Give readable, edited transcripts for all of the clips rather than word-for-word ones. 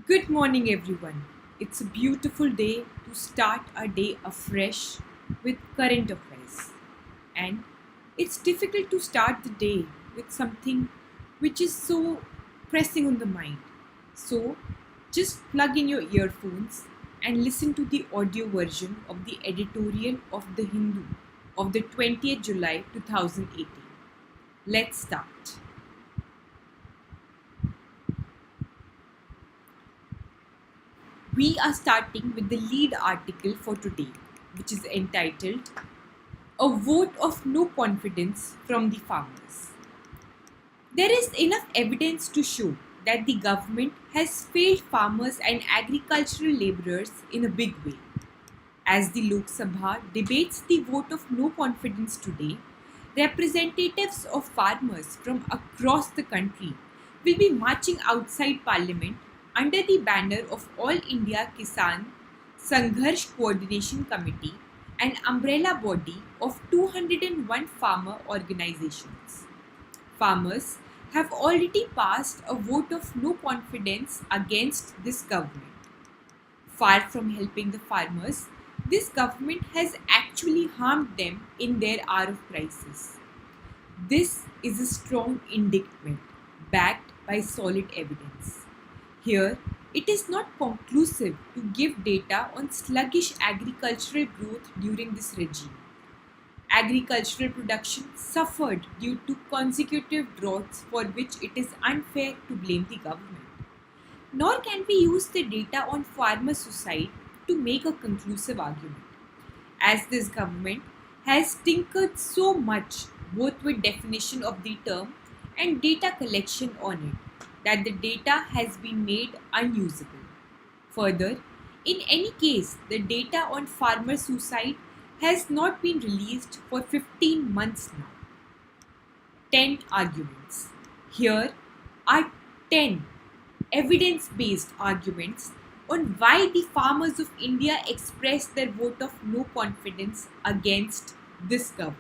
Good morning, everyone. It's a beautiful day to start our day afresh with current affairs. And it's difficult to start the day with something which is so pressing on the mind. So just plug in your earphones and listen to the audio version of the editorial of The Hindu of the 20th July 2018. Let's start. We are starting with the lead article for today, which is entitled A Vote of No Confidence from the Farmers. There is enough evidence to show that the government has failed farmers and agricultural laborers in a big way. As the Lok Sabha debates the vote of no confidence today, representatives of farmers from across the country will be marching outside Parliament under the banner of All India Kisan Sangharsh Coordination Committee, an umbrella body of 201 farmer organizations. Farmers have already passed a vote of no confidence against this government. Far from helping the farmers, this government has actually harmed them in their hour of crisis. This is a strong indictment backed by solid evidence. Here, it is not conclusive to give data on sluggish agricultural growth during this regime. Agricultural production suffered due to consecutive droughts for which it is unfair to blame the government. Nor can we use the data on farmer suicide to make a conclusive argument, as this government has tinkered so much both with definition of the term and data collection on it that the data has been made unusable. Further, in any case, the data on farmer suicide has not been released for 15 months now. 10 arguments. Here are 10 evidence based arguments on why the farmers of India expressed their vote of no confidence against this government.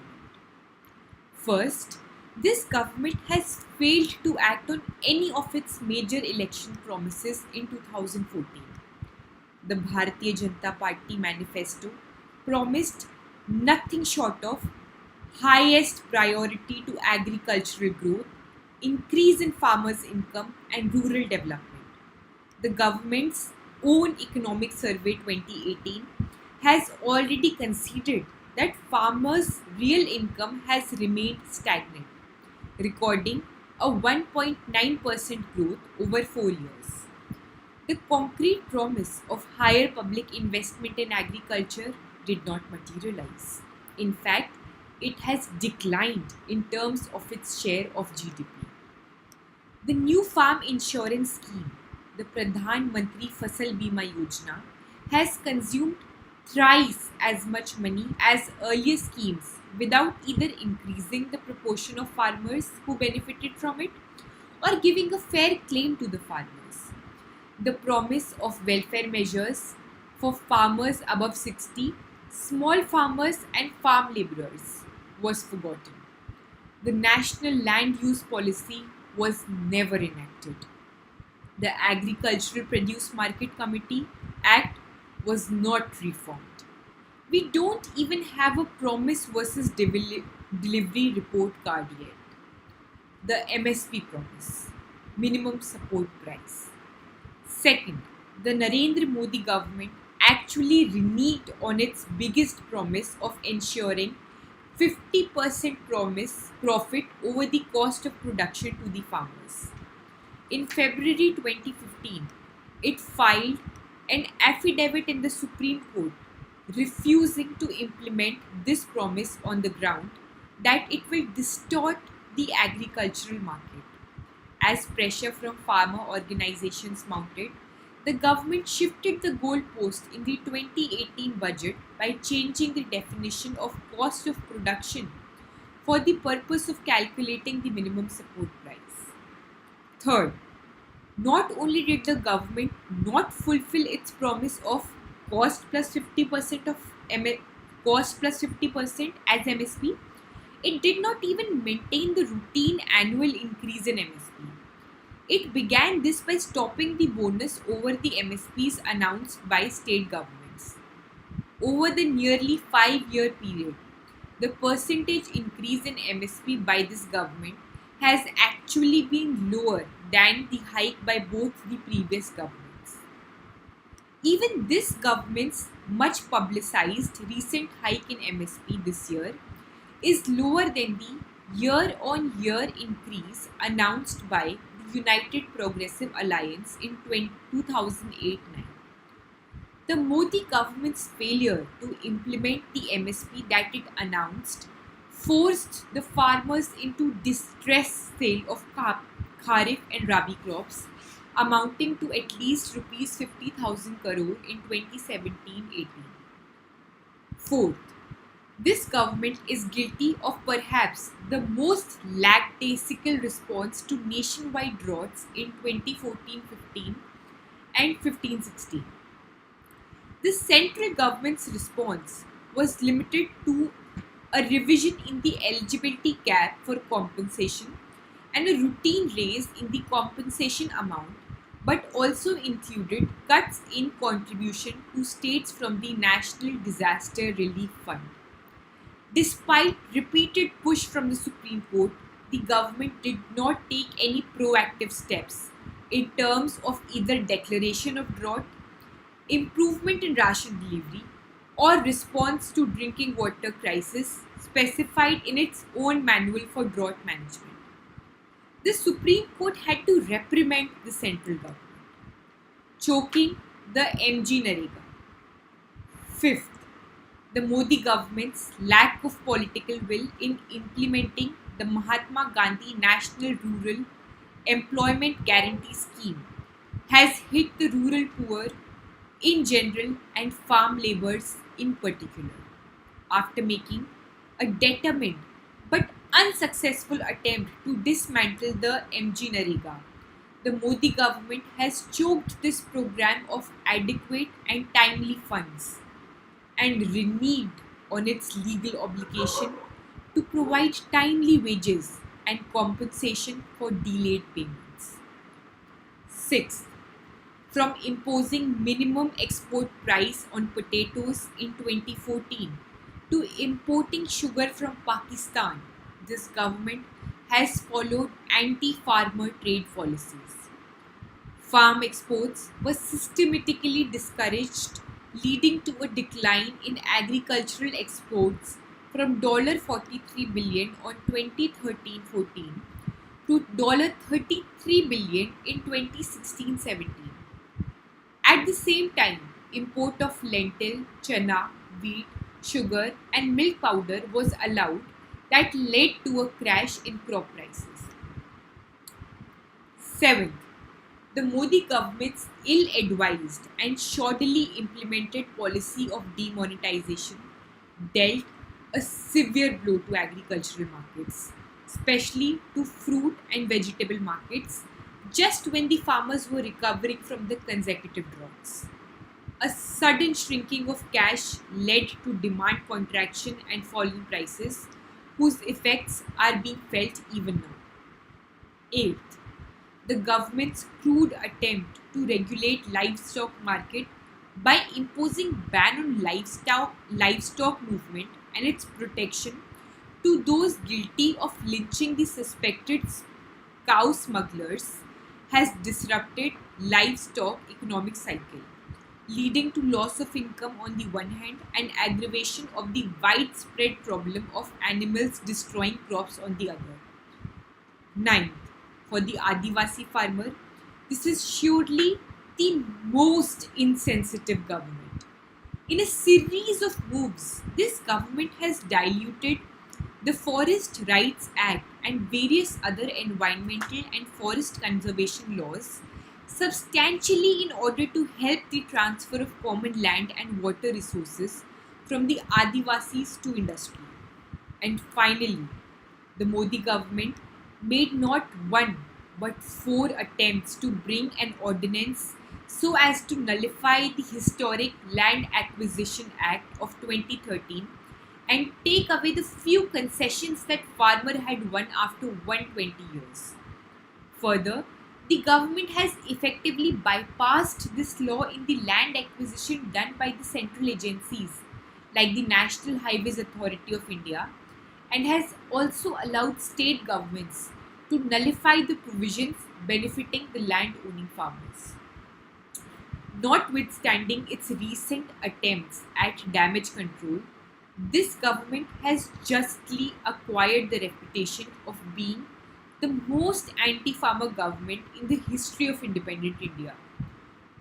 First, this government has failed to act on any of its major election promises in 2014. The Bharatiya Janata Party manifesto promised nothing short of highest priority to agricultural growth, increase in farmers' income, and rural development. The government's own Economic Survey 2018 has already conceded that farmers' real income has remained stagnant, recording a 1.9% growth over 4 years. The concrete promise of higher public investment in agriculture did not materialize. In fact, it has declined in terms of its share of GDP. The new farm insurance scheme, the Pradhan Mantri Fasal Bima Yojana, has consumed thrice as much money as earlier schemes without either increasing the proportion of farmers who benefited from it or giving a fair claim to the farmers. The promise of welfare measures for farmers above 60, small farmers, and farm laborers was forgotten. The National Land Use Policy was never enacted. The Agricultural Produce Market Committee Act was not reformed. We don't even have a promise versus delivery report card yet. The MSP promise, minimum support price. Second, the Narendra Modi government actually reneged on its biggest promise of ensuring 50% promise profit over the cost of production to the farmers. In February 2015, it filed an affidavit in the Supreme Court refusing to implement this promise on the ground that it will distort the agricultural market. As pressure from farmer organizations mounted, the government shifted the goalpost in the 2018 budget by changing the definition of cost of production for the purpose of calculating the minimum support price. Third, not only did the government not fulfill its promise of cost plus 50% of cost plus 50% as MSP, it did not even maintain the routine annual increase in MSP. It began this by stopping the bonus over the MSPs announced by state governments. Over the nearly 5-year period, the percentage increase in MSP by this government has actually been lower than the hike by both the previous governments. Even this government's much publicized recent hike in MSP this year is lower than the year on year increase announced by the United Progressive Alliance in 2008-9. The Modi government's failure to implement the MSP that it announced forced the farmers into distress sale of Kharif and Rabi crops amounting to at least rupees 50,000 crore in 2017-18. Fourth, this government is guilty of perhaps the most lackadaisical response to nationwide droughts in 2014-15 and 15-16. The central government's response was limited to a revision in the eligibility cap for compensation and a routine raise in the compensation amount, but also included cuts in contribution to states from the National Disaster Relief Fund. Despite repeated push from the Supreme Court, the government did not take any proactive steps in terms of either declaration of drought, improvement in ration delivery, or response to drinking water crisis specified in its own manual for drought management. The Supreme Court had to reprimand the central government, choking the MG Narega. Fifth, the Modi government's lack of political will in implementing the Mahatma Gandhi National Rural Employment Guarantee Scheme has hit the rural poor in general and farm laborers in particular. After making a determined but unsuccessful attempt to dismantle the MG Narega, the Modi government has choked this program of adequate and timely funds and reneged on its legal obligation to provide timely wages and compensation for delayed payments. Sixth, from imposing minimum export price on potatoes in 2014 to importing sugar from Pakistan, this government has followed anti-farmer trade policies. Farm exports were systematically discouraged, leading to a decline in agricultural exports from $43 billion on 2013-14 to $33 billion in 2016-17. At the same time, import of lentil, chana, wheat, sugar, and milk powder was allowed that led to a crash in crop prices. Seventh, the Modi government's ill-advised and shoddily implemented policy of demonetization dealt a severe blow to agricultural markets, especially to fruit and vegetable markets, just when the farmers were recovering from the consecutive droughts. A sudden shrinking of cash led to demand contraction and falling prices, whose effects are being felt even now. Eighth, the government's crude attempt to regulate livestock market by imposing ban on livestock movement and its protection to those guilty of lynching the suspected cow smugglers has disrupted livestock economic cycle, leading to loss of income on the one hand and aggravation of the widespread problem of animals destroying crops on the other. Ninth, for the Adivasi farmer, this is surely the most insensitive government. In a series of moves, this government has diluted the Forest Rights Act and various other environmental and forest conservation laws substantially in order to help the transfer of common land and water resources from the Adivasis to industry. And finally, the Modi government made not one but 4 attempts to bring an ordinance so as to nullify the historic Land Acquisition Act of 2013 and take away the few concessions that farmer had won after 120 years. Further, The government has effectively bypassed this law in the land acquisition done by the central agencies like the National Highways Authority of India, and has also allowed state governments to nullify the provisions benefiting the land owning farmers. Notwithstanding its recent attempts at damage control, this government has justly acquired the reputation of being the most anti farmer government in the history of independent India.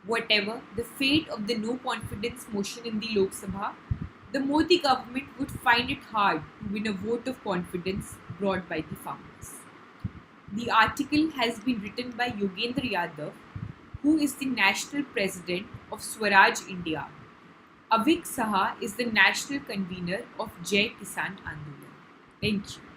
Whatever the fate of the no confidence motion in the Lok Sabha, the Modi government would find it hard to win a vote of confidence brought by the farmers. The article has been written by Yogendra Yadav, who is the national president of Swaraj India. Avik Saha is the national convener of Jai Kisan Andolan. Thank you.